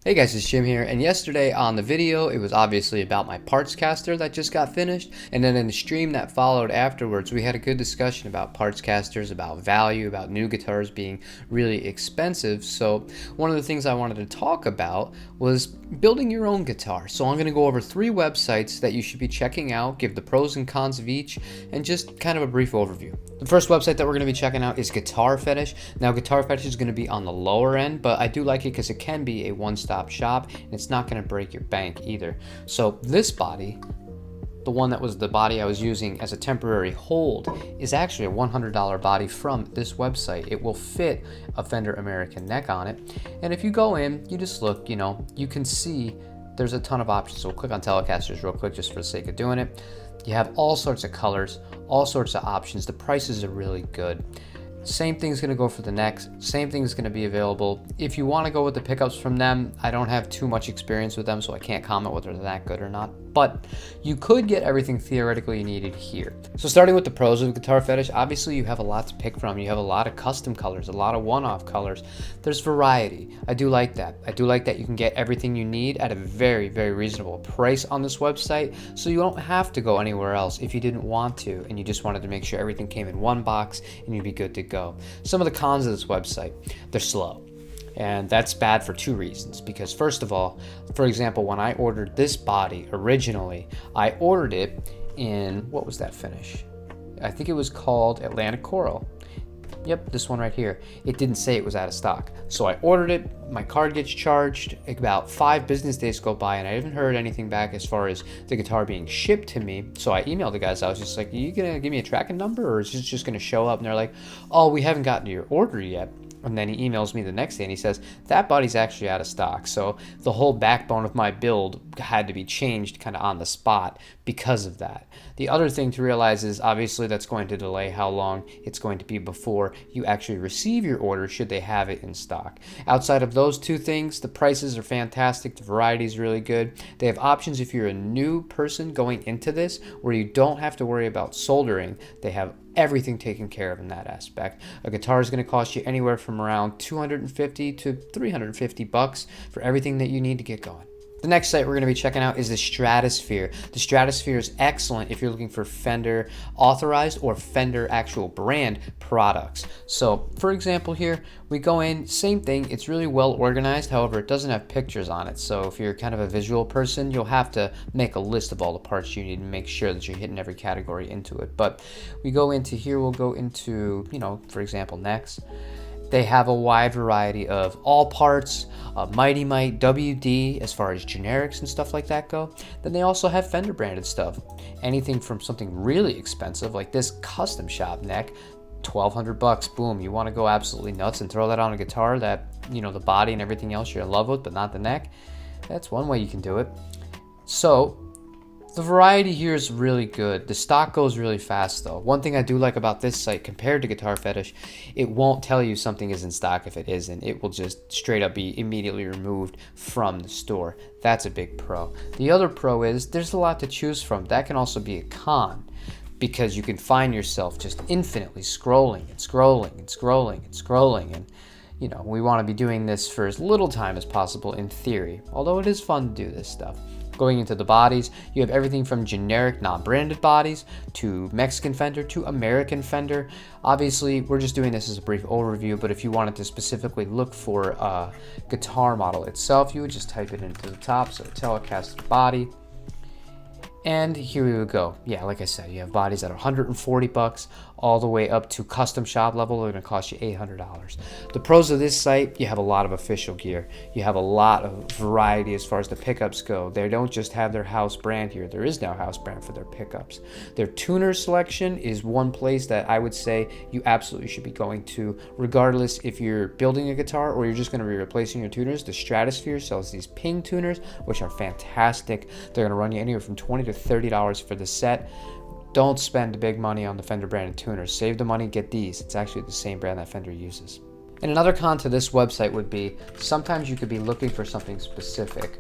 Hey guys, it's Jim here, and yesterday on the video, it was obviously about my partscaster that just got finished, and then in the stream that followed afterwards, we had a good discussion about partscasters, about value, about new guitars being really expensive. So one of the things I wanted to talk about was building your own guitar. So I'm going to go over 3 websites that you should be checking out, give the pros and cons of each, and just kind of a brief overview. The first website that we're going to be checking out is Guitar Fetish. Now, Guitar Fetish is going to be on the lower end, but I do like it because it can be a one-stop shop, and it's not going to break your bank either. So this body, the one that was the body I was using as a temporary hold, is actually a $100 body from this website. It will fit a Fender American neck on it, and if you go in, you just look, you can see there's a ton of options. So we'll click on Telecasters real quick just for the sake of doing it. You have all sorts of colors, all sorts of options. The prices are really good. Same thing's going to go for the necks. Same thing is going to be available. If you want to go with the pickups from them, I don't have too much experience with them, so I can't comment whether they're that good or not. But you could get everything theoretically you needed here. So starting with the pros of Guitar Fetish, obviously you have a lot to pick from. You have a lot of custom colors, a lot of one-off colors. There's variety. I do like that. I do like that you can get everything you need at a very, very reasonable price on this website, so you don't have to go anywhere else if you didn't want to and you just wanted to make sure everything came in one box and you'd be good to go. Some of the cons of this website: they're slow. And that's bad for 2 reasons. Because first of all, for example, when I ordered this body originally, I ordered it in, what was that finish? I think it was called Atlantic Coral. Yep, this one right here. It didn't say it was out of stock. So I ordered it, my card gets charged, about 5 business days go by, and I haven't heard anything back as far as the guitar being shipped to me. So I emailed the guys. I was just like, are you gonna give me a tracking number, or is this just gonna show up? And they're like, oh, we haven't gotten to your order yet. And then he emails me the next day and he says, that body's actually out of stock. So the whole backbone of my build had to be changed kind of on the spot because of that. The other thing to realize is obviously that's going to delay how long it's going to be before you actually receive your order, should they have it in stock. Outside of those 2 things, the prices are fantastic. The variety is really good. They have options if you're a new person going into this where you don't have to worry about soldering. They have everything taken care of in that aspect. A guitar is going to cost you anywhere from around $250 to $350 for everything that you need to get going. The next site we're going to be checking out is the Stratosphere. The Stratosphere is excellent if you're looking for Fender authorized or Fender actual brand products. So for example here, we go in, same thing, it's really well organized, however it doesn't have pictures on it. So if you're kind of a visual person, you'll have to make a list of all the parts you need and make sure that you're hitting every category into it. But we go into here, we'll go into, for example, necks. They have a wide variety of all parts, Mighty Mite, WD, as far as generics and stuff like that go. Then they also have Fender branded stuff. Anything from something really expensive like this custom shop neck, $1,200, boom, you want to go absolutely nuts and throw that on a guitar that, the body and everything else you're in love with, but not the neck. That's one way you can do it. So the variety here is really good. The stock goes really fast though. One thing I do like about this site compared to Guitar Fetish, it won't tell you something is in stock if it isn't. It will just straight up be immediately removed from the store. That's a big pro. The other pro is there's a lot to choose from. That can also be a con, because you can find yourself just infinitely scrolling and scrolling and scrolling and scrolling, and we want to be doing this for as little time as possible in theory, although it is fun to do this stuff. Going into the bodies, you have everything from generic non-branded bodies to Mexican Fender to American Fender. Obviously, we're just doing this as a brief overview, but if you wanted to specifically look for a guitar model itself, you would just type it into the top, so Telecaster body. And here we would go. Yeah, like I said, you have bodies that are $140 all the way up to custom shop level. They're going to cost you $800. The pros of this site: you have a lot of official gear. You have a lot of variety as far as the pickups go. They don't just have their house brand here. There is no house brand for their pickups. Their tuner selection is one place that I would say you absolutely should be going to, regardless if you're building a guitar or you're just going to be replacing your tuners. The Stratosphere sells these ping tuners, which are fantastic. They're going to run you anywhere from $20 to $30 for the set. Don't spend big money on the Fender branded tuners. Save the money, get these. It's actually the same brand that Fender uses. And another con to this website would be sometimes you could be looking for something specific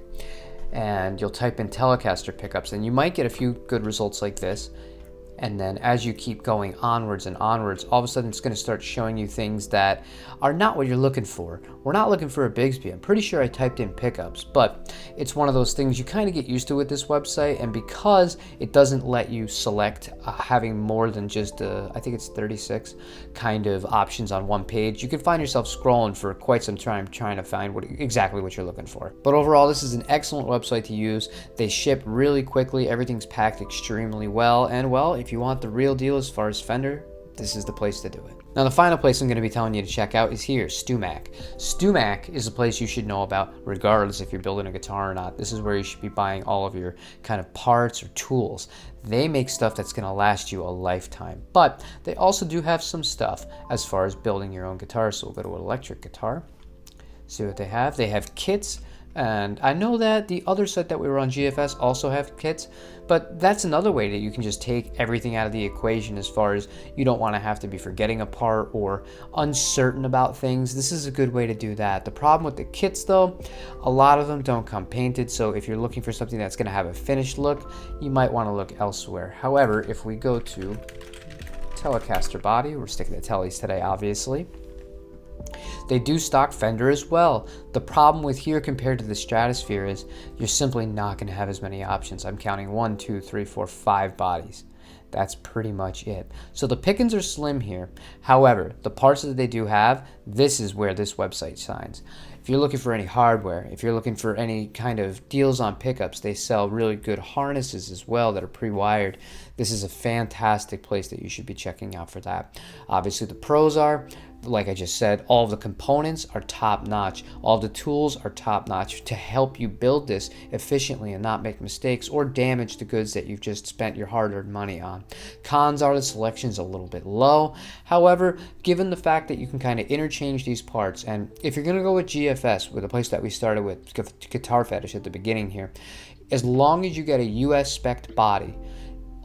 and you'll type in Telecaster pickups and you might get a few good results like this. And then as you keep going onwards and onwards, all of a sudden it's going to start showing you things that are not what you're looking for. We're not looking for a Bigsby. I'm pretty sure I typed in pickups, but it's one of those things you kind of get used to with this website. And because it doesn't let you select having more than just, I think it's 36 kind of options on one page, you can find yourself scrolling for quite some time trying to find exactly what you're looking for. But overall, this is an excellent website to use. They ship really quickly. Everything's packed extremely well. And well, if you want the real deal as far as Fender, this is the place to do it. Now, the final place I'm going to be telling you to check out is here, Stumack. Stumack is a place you should know about regardless if you're building a guitar or not. This is where you should be buying all of your kind of parts or tools. They make stuff that's going to last you a lifetime, but they also do have some stuff as far as building your own guitar. So we'll go to electric guitar, see what they have. They have kits. And I know that the other site that we were on, GFS, also have kits, but that's another way that you can just take everything out of the equation as far as you don't want to have to be forgetting a part or uncertain about things. This is a good way to do that. The problem with the kits, though, a lot of them don't come painted, so if you're looking for something that's going to have a finished look, you might want to look elsewhere. However, if we go to Telecaster body, we're sticking to Tellies today, obviously. They do stock Fender as well. The problem with here compared to the Stratosphere is you're simply not going to have as many options. I'm counting 1, 2, 3, 4, 5 bodies. That's pretty much it. So the pickings are slim here. However, the parts that they do have, this is where this website shines. If you're looking for any hardware, if you're looking for any kind of deals on pickups, they sell really good harnesses as well that are pre-wired. This is a fantastic place that you should be checking out for that. Obviously, the pros are, like I just said, all of the components are top-notch. All the tools are top-notch to help you build this efficiently and not make mistakes or damage the goods that you've just spent your hard-earned money on. Cons are the selection's a little bit low. However, given the fact that you can kind of interchange these parts, and if you're going to go with GFS, with the place that we started with, Guitar Fetish at the beginning here, as long as you get a US spec body,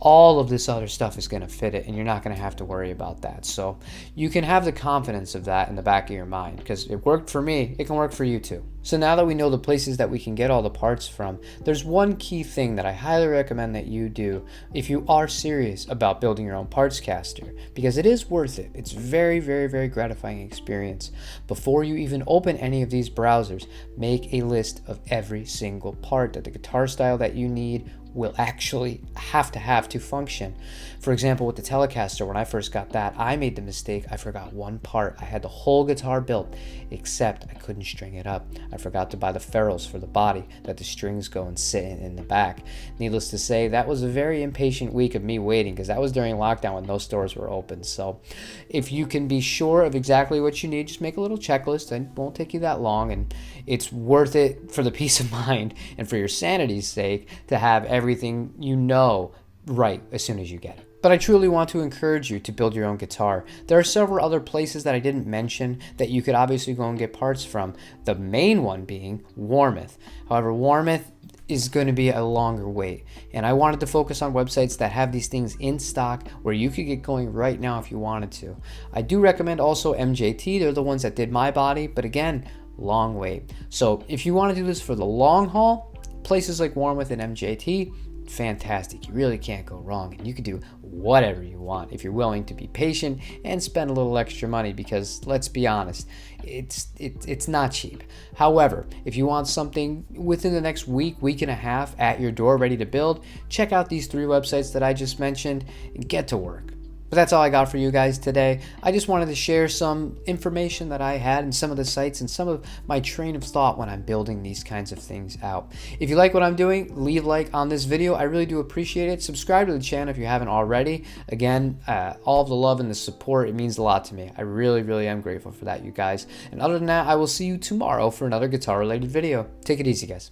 all of this other stuff is going to fit it, and you're not going to have to worry about that. So you can have the confidence of that in the back of your mind, because it worked for me, it can work for you too. So now that we know the places that we can get all the parts from, there's one key thing that I highly recommend that you do if you are serious about building your own partscaster, because it is worth it. It's very, very, very gratifying experience. Before you even open any of these browsers, make a list of every single part that the guitar style that you need will actually have to function. For example, with the Telecaster, when I first got that, I made the mistake, I forgot one part. I had the whole guitar built, except I couldn't string it up. I forgot to buy the ferrules for the body that the strings go and sit in the back. Needless to say, that was a very impatient week of me waiting, because that was during lockdown when those stores were open. So if you can be sure of exactly what you need, just make a little checklist, and it won't take you that long, and it's worth it for the peace of mind and for your sanity's sake to have everything you know right as soon as you get it. But I truly want to encourage you to build your own guitar. There are several other places that I didn't mention that you could obviously go and get parts from. The main one being Warmouth. However, Warmouth is going to be a longer wait, and I wanted to focus on websites that have these things in stock where you could get going right now if you wanted to. I do recommend also MJT. They're the ones that did my body, but again, long wait. So if you want to do this for the long haul, places like Warmouth and MJT, fantastic. You really can't go wrong, and you can do whatever you want if you're willing to be patient and spend a little extra money, because let's be honest, it's not cheap. However, if you want something within the next week and a half at your door ready to build, check out these 3 websites that I just mentioned and get to work. But that's all I got for you guys today. I just wanted to share some information that I had and some of the sites and some of my train of thought when I'm building these kinds of things out. If you like what I'm doing, leave a like on this video. I really do appreciate it. Subscribe to the channel if you haven't already. Again, all of the love and the support, it means a lot to me. I really, really am grateful for that, you guys. And other than that, I will see you tomorrow for another guitar-related video. Take it easy, guys.